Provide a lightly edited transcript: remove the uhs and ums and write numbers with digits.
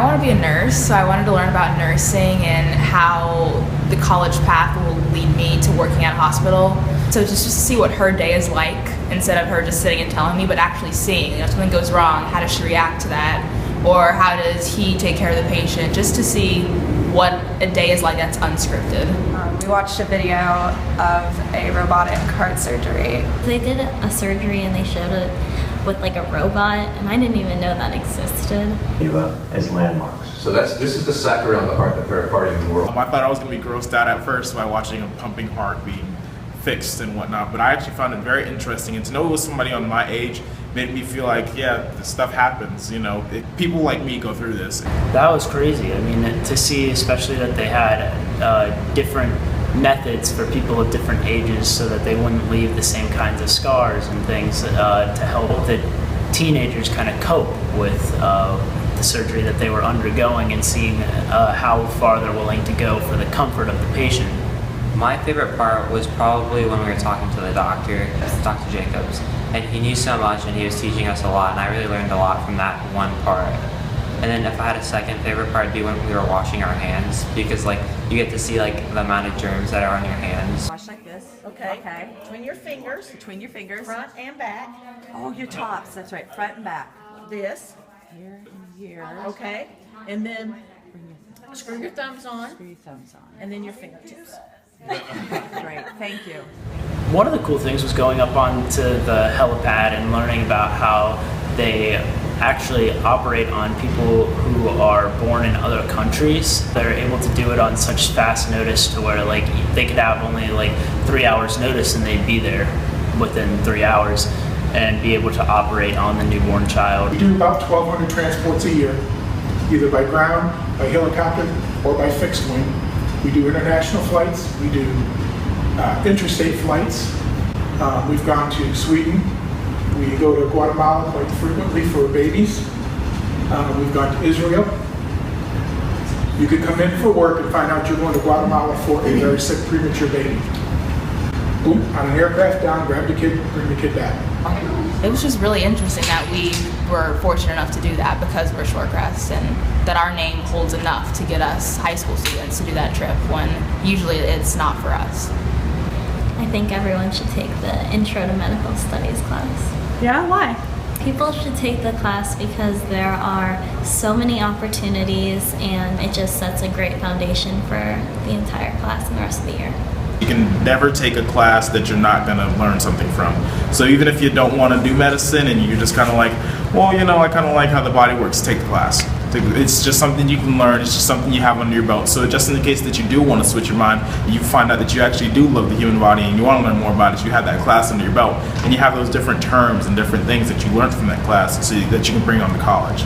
I want to be a nurse, so I wanted to learn about nursing and how the college path will lead me to working at a hospital. So just to see what her day is like, instead of her just sitting and telling me, but actually seeing, if something goes wrong, how does she react to that? Or how does he take care of the patient, just to see what a day is like that's unscripted. We watched a video of a robotic heart surgery. They did a surgery and they showed it with like a robot, and I didn't even know that existed. As landmarks. So this is the sac around the heart, the pericardium in the world. I thought I was going to be grossed out at first by watching a pumping heart being fixed and whatnot, but I actually found it very interesting, and to know it was somebody on my age made me feel like, yeah, this stuff happens, people like me go through this. That was crazy. I mean, to see especially that they had different methods for people of different ages so that they wouldn't leave the same kinds of scars and things to help the teenagers kind of cope with the surgery that they were undergoing, and seeing how far they're willing to go for the comfort of the patient. My favorite part was probably when we were talking to the doctor, Dr. Jacobs, and he knew so much and he was teaching us a lot, and I really learned a lot from that one part. And then if I had a second favorite part, it'd be when we were washing our hands, because you get to see the amount of germs that are on your hands. Wash like this. Okay. Between your fingers. Between your fingers. Front and back. Oh, your tops. That's right. Front and back. This. Here and here. Okay. And then screw your thumbs on. Screw your thumbs on. And then your fingertips. Great. Thank you. One of the cool things was going up onto the helipad and learning about how they actually operate on people who are born in other countries. They're able to do it on such fast notice to where they could have only 3 hours notice and they'd be there within 3 hours and be able to operate on the newborn child. We do about 1,200 transports a year, either by ground, by helicopter, or by fixed wing. We do international flights, we do interstate flights. We've gone to Sweden. We go to Guatemala quite frequently for babies. We've gone to Israel. You could come in for work and find out you're going to Guatemala for a very sick premature baby. Boom, on an aircraft down, grab the kid, bring the kid back. It was just really interesting that we were fortunate enough to do that because we're Shorecrest, and that our name holds enough to get us high school students to do that trip when usually it's not for us. I think everyone should take the Intro to Medical Studies class. Yeah, why? People should take the class because there are so many opportunities, and it just sets a great foundation for the entire class and the rest of the year. You can never take a class that you're not going to learn something from. So even if you don't want to do medicine and you're just kind of like, well, I kind of like how the body works, take the class. It's just something you can learn. It's just something you have under your belt. So just in the case that you do want to switch your mind, you find out that you actually do love the human body and you want to learn more about it, you have that class under your belt, and you have those different terms and different things that you learned from that class so that you can bring on to college.